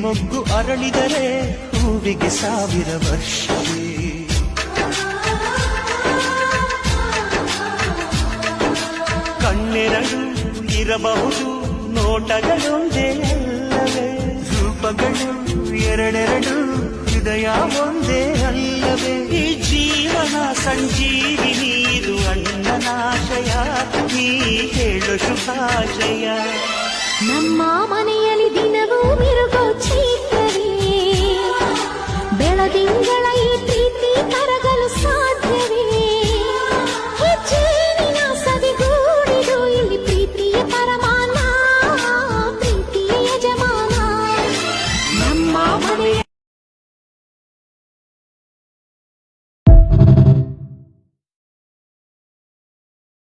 ಮೊಗ್ಗು ಅರಳಿದರೆ ಹೂವಿಗೆ 1000 ವರ್ಷವೇ. ಕಣ್ಣೆರಡು ಇರಬಹುದು ನೋಟಗಳೊಂದೇ ಅಲ್ಲವೇ, ರೂಪಗಳು ಎರಡೆರಡು ಹೃದಯ ಒಂದೇ ಅಲ್ಲವೇ. ಈ ಜೀವನ ಸಂಜೀವಿನಿ ಇದು ಅಣ್ಣನಾಶಯ, ನೀ ಹೇಳು ಶುಭಾಶಯ. ನಮ್ಮ ಮನೆಯಲ್ಲಿ ದಿನವೂ ಮಿರುಗೋ ಚೈತ್ರವೇ, ಬೆಳದಿಂಗಳ